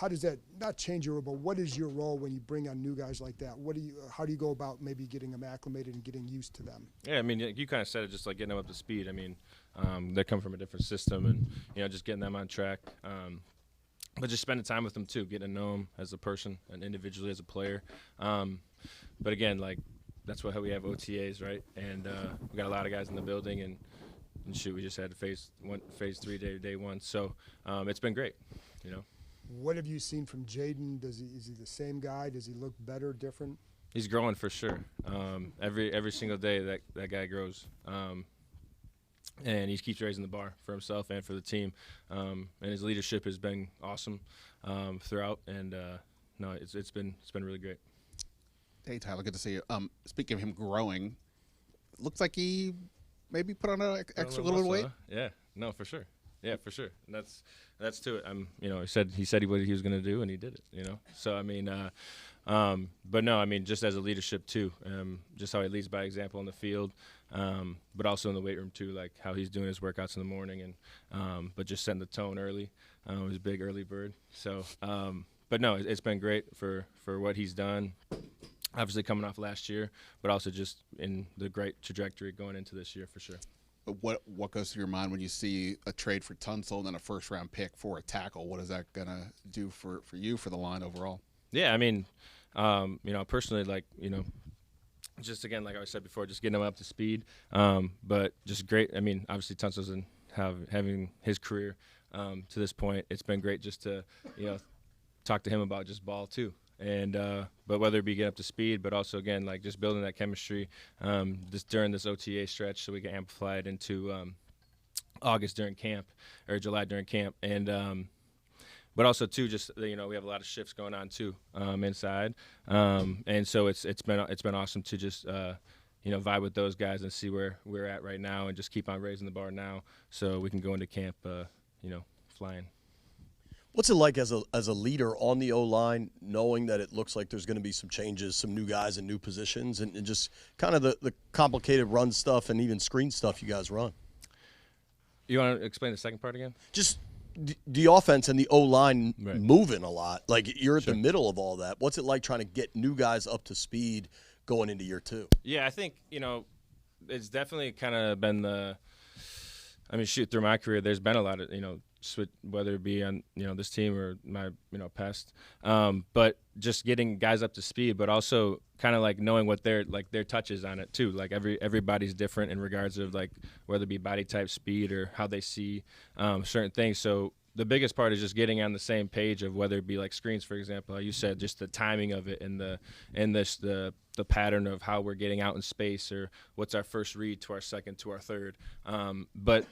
how does that not change your role, but what is your role when you bring on new guys like that? How do you go about maybe getting them acclimated and getting used to them? Yeah, I mean, you kind of said it, just like getting them up to speed. I mean, they come from a different system, and just getting them on track. But just spending time with them too, getting to know them as a person and individually as a player. But again, like that's how we have OTAs, right? And we got a lot of guys in the building, and shoot, we just had phase 3 day one. So it's been great, What have you seen from Jayden? Is he the same guy? Does he look better, different? He's growing for sure. Every single day that guy grows. And he keeps raising the bar for himself and for the team. And his leadership has been awesome throughout. And no, it's been really great. Hey, Tyler, good to see you. Speaking of him growing, looks like he maybe put on an extra little weight. Yeah, no, for sure. Yeah, for sure. And that's to it. He said what he was going to do, and he did it. So I mean, but no, I mean, just as a leadership too, just how he leads by example on the field, but also in the weight room too, like how he's doing his workouts in the morning, and but just setting the tone early. He's a big early bird. So, but no, it's been great for what he's done. Obviously coming off last year, but also just in the great trajectory going into this year for sure. What goes through your mind when you see a trade for Tonsel and then a first-round pick for a tackle? What is that going to do for you, for the line overall? Yeah, I mean, personally, like, just again, like I said before, just getting him up to speed, but just great. I mean, obviously Tonsel's having his career to this point. It's been great just to, talk to him about just ball too. And but whether it be get up to speed, but also again like just building that chemistry just during this OTA stretch, so we can amplify it into August during camp or July during camp, and but also too just we have a lot of shifts going on too inside, and so it's been awesome to just vibe with those guys and see where we're at right now, and just keep on raising the bar now, so we can go into camp flying. What's it like as a leader on the O-line, knowing that it looks like there's going to be some changes, some new guys in new positions, and just kind of the complicated run stuff and even screen stuff you guys run? You want to explain the second part again? Just the offense and the O-line Right. moving a lot. Like, you're at Sure. the middle of all that. What's it like trying to get new guys up to speed going into year two? Yeah, I think, it's definitely kind of been through my career, there's been a lot of, whether it be on, this team or my, past. But just getting guys up to speed, but also kind of like knowing what their touches on it too. Like everybody's different in regards of like whether it be body type, speed, or how they see certain things. So the biggest part is just getting on the same page of whether it be like screens, for example, how you said, just the timing of it and the pattern of how we're getting out in space, or what's our first read to our second to our third. But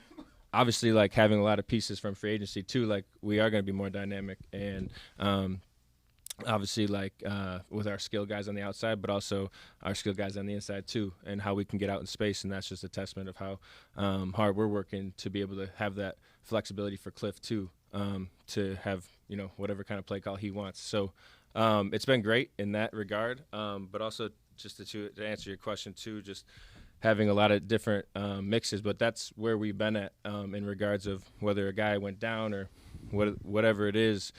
obviously, like having a lot of pieces from free agency too, like we are going to be more dynamic, and obviously like with our skill guys on the outside, but also our skill guys on the inside too, and how we can get out in space. And that's just a testament of how hard we're working to be able to have that flexibility for Cliff too, to have whatever kind of play call he wants. So it's been great in that regard, but also just to answer your question too, just having a lot of different mixes, but that's where we've been at in regards of whether a guy went down or whatever it is.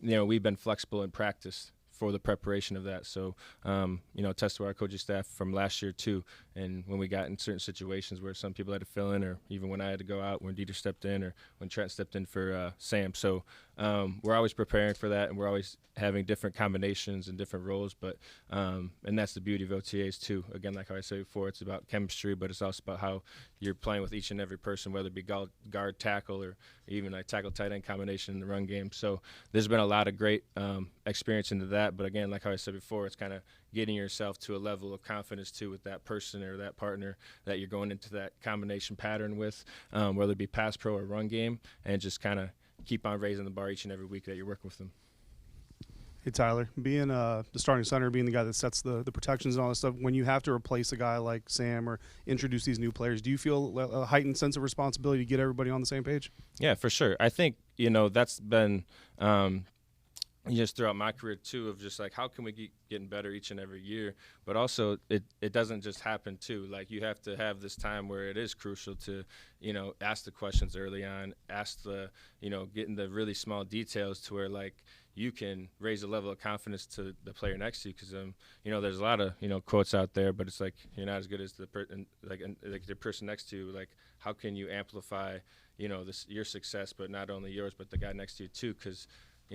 We've been flexible in practice for the preparation of that. So, test to our coaching staff from last year too. And when we got in certain situations where some people had to fill in, or even when I had to go out, when Dieter stepped in, or when Trent stepped in for Sam. So we're always preparing for that, and we're always having different combinations and different roles. But and that's the beauty of OTAs too. Again, like how I said before, it's about chemistry, but it's also about how you're playing with each and every person, whether it be guard, tackle, or even like tackle tight end combination in the run game. So there's been a lot of great experience into that. But again, like how I said before, it's kind of getting yourself to a level of confidence too with that person or that partner that you're going into that combination pattern with, whether it be pass pro or run game, and just kind of keep on raising the bar each and every week that you're working with them. Hey, Tyler, being the starting center, being the guy that sets the protections and all that stuff, when you have to replace a guy like Sam or introduce these new players, do you feel a heightened sense of responsibility to get everybody on the same page? Yeah, for sure. I think, that's been just throughout my career too, of just like how can we keep getting better each and every year, but also it doesn't just happen too. Like you have to have this time where it is crucial to, ask the questions early on, ask the, getting the really small details to where like you can raise a level of confidence to the player next to you. Because there's a lot of quotes out there, but it's like you're not as good as the the person next to you. Like how can you amplify your success, but not only yours, but the guy next to you too? Because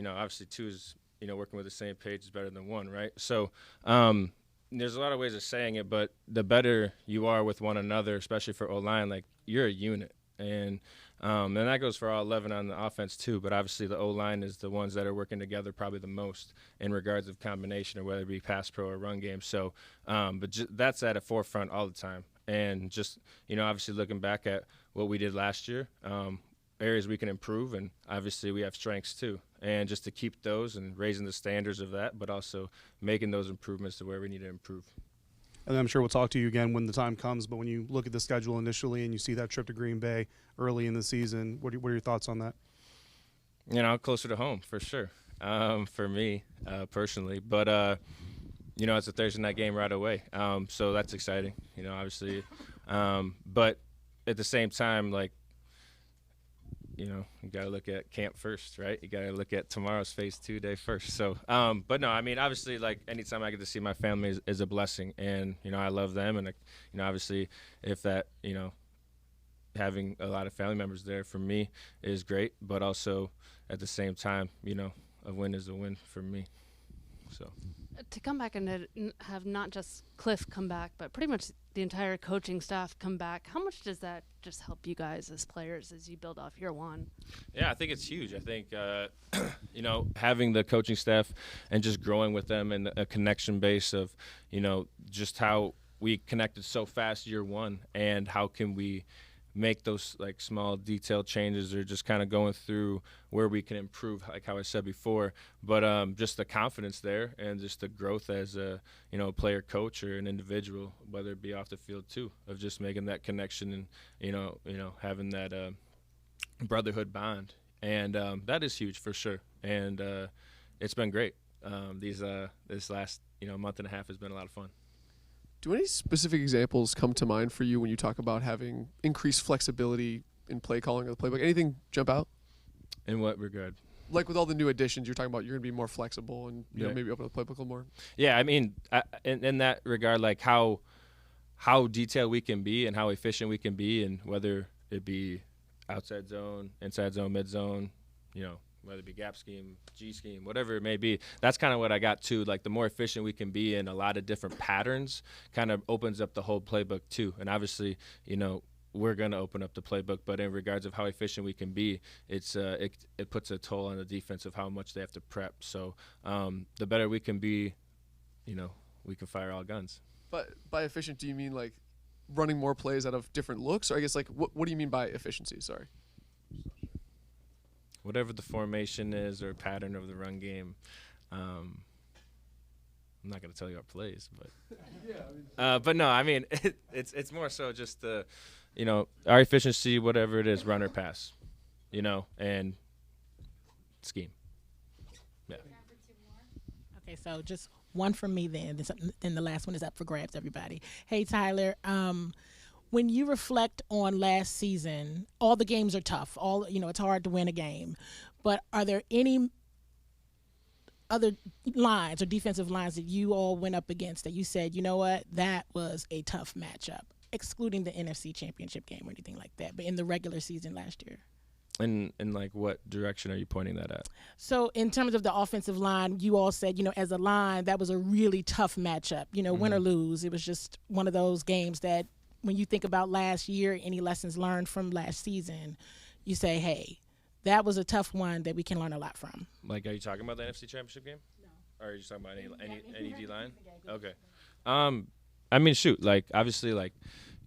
obviously two is, working with the same page is better than one, right? So there's a lot of ways of saying it, but the better you are with one another, especially for O-line, like you're a unit. And that goes for all 11 on the offense too, but obviously the O-line is the ones that are working together probably the most in regards of combination, or whether it be pass pro or run game. So that's at a forefront all the time. And just, obviously looking back at what we did last year, areas we can improve, and obviously we have strengths too, and just to keep those and raising the standards of that, but also making those improvements to where we need to improve. And I'm sure we'll talk to you again when the time comes, but when you look at the schedule initially and you see that trip to Green Bay early in the season, what are your thoughts on that? Closer to home for sure, for me personally, but it's a Thursday night game right away, so that's exciting, obviously, but at the same time, like, you got to look at camp first, right? You got to look at tomorrow's phase 2 day first. So, but no, I mean, obviously, like anytime I get to see my family is a blessing, and I love them, and obviously, if that, having a lot of family members there for me is great, but also at the same time, a win is a win for me. So. To come back and have not just Cliff come back, but pretty much the entire coaching staff come back, how much does that just help you guys as players as you build off year one? Yeah, I think it's huge. I think, having the coaching staff and just growing with them and a connection base of, just how we connected so fast year one, and how can we make those like small detailed changes, or just kind of going through where we can improve, like how I said before, but just the confidence there, and just the growth as a player, coach, or an individual, whether it be off the field too, of just making that connection and having that brotherhood bond, and that is huge for sure, and it's been great. This last month and a half has been a lot of fun. Do any specific examples come to mind for you when you talk about having increased flexibility in play calling or the playbook? Anything jump out? In what regard? Like with all the new additions, you're talking about you're going to be more flexible and maybe open up the playbook a little more. Yeah, I mean, in that regard, like how detailed we can be and how efficient we can be, and whether it be outside zone, inside zone, mid zone, whether it be gap scheme, G scheme, whatever it may be. That's kind of what I got to. Like the more efficient we can be in a lot of different patterns kind of opens up the whole playbook too. And obviously, we're going to open up the playbook, but in regards of how efficient we can be, it's it puts a toll on the defense of how much they have to prep. So the better we can be, we can fire all guns. But by efficient, do you mean like running more plays out of different looks? Or I guess like what do you mean by efficiency? Sorry. Whatever the formation is or pattern of the run game, I'm not going to tell you our plays, but but no, I mean it's more so just the, our efficiency, whatever it is, run or pass, and scheme. Yeah. Okay, so just one from me then the last one is up for grabs, everybody. Hey Tyler, when you reflect on last season, all the games are tough. It's hard to win a game. But are there any other lines or defensive lines that you all went up against that you said, you know what, that was a tough matchup, excluding the NFC Championship game or anything like that, but in the regular season last year? In like what direction are you pointing that at? So in terms of the offensive line, you all said, as a line, that was a really tough matchup. Win or lose, it was just one of those games that, when you think about last year, any lessons learned from last season, you say, hey, that was a tough one that we can learn a lot from. Like, are you talking about the NFC Championship game? No. Or are you talking about any D-line? Okay. I mean, shoot, like, obviously, like,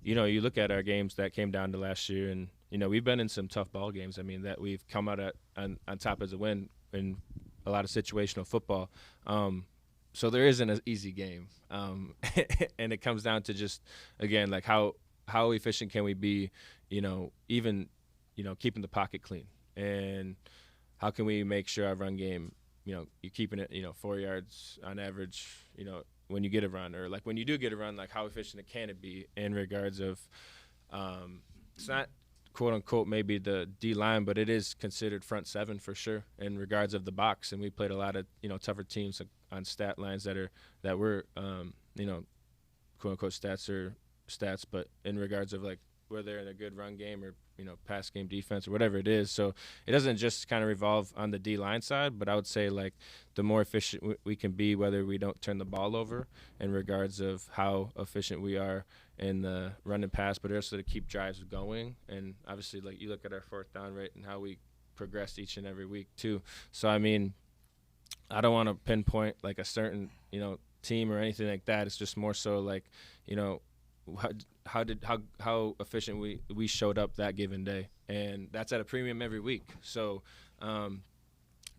you look at our games that came down to last year, and, we've been in some tough ball games. I mean, that we've come out on top as a win in a lot of situational football. So there isn't an easy game, and it comes down to just, again, like how efficient can we be, even, keeping the pocket clean, and how can we make sure our run game you're keeping it, 4 yards on average, when you get a run, or like when you do get a run, like how efficient can it be in regards of, it's not quote unquote maybe the D line, but it is considered front seven for sure in regards of the box. And we played a lot of, tougher teams on stat lines that were, quote unquote stats, but in regards of like whether they're in a good run game or pass game defense or whatever it is. So it doesn't just kind of revolve on the D line side, but I would say like the more efficient we can be, whether we don't turn the ball over, in regards of how efficient we are in the run and pass, but also to keep drives going. And obviously, like you look at our fourth down rate and how we progress each and every week too. So I mean, I don't want to pinpoint like a certain team or anything like that. It's just more so like how efficient we showed up that given day, and that's at a premium every week. So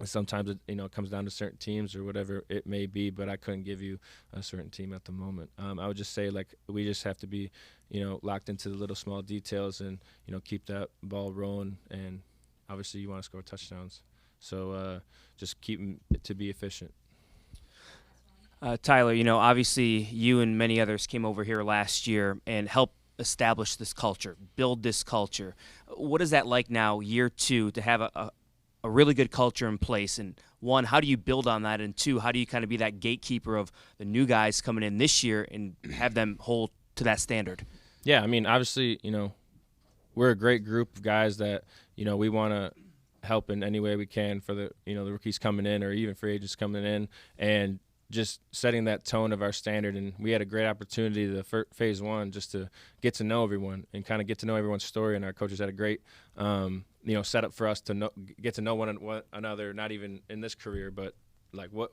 sometimes it comes down to certain teams or whatever it may be, but I couldn't give you a certain team at the moment. I would just say like we just have to be locked into the little small details and keep that ball rolling, and obviously you want to score touchdowns, so just keep it to be efficient. Tyler, obviously you and many others came over here last year and helped establish this culture, build this culture. What is that like now, year two, to have a really good culture in place? And one, how do you build on that? And two, how do you kind of be that gatekeeper of the new guys coming in this year and have them hold to that standard? Yeah, I mean, obviously, we're a great group of guys that, we want to help in any way we can for the, the rookies coming in or even free agents coming in, and just setting that tone of our standard. And we had a great opportunity the phase one just to get to know everyone and kind of get to know everyone's story, and our coaches had a great set up for us to get to know one another, not even in this career, but like what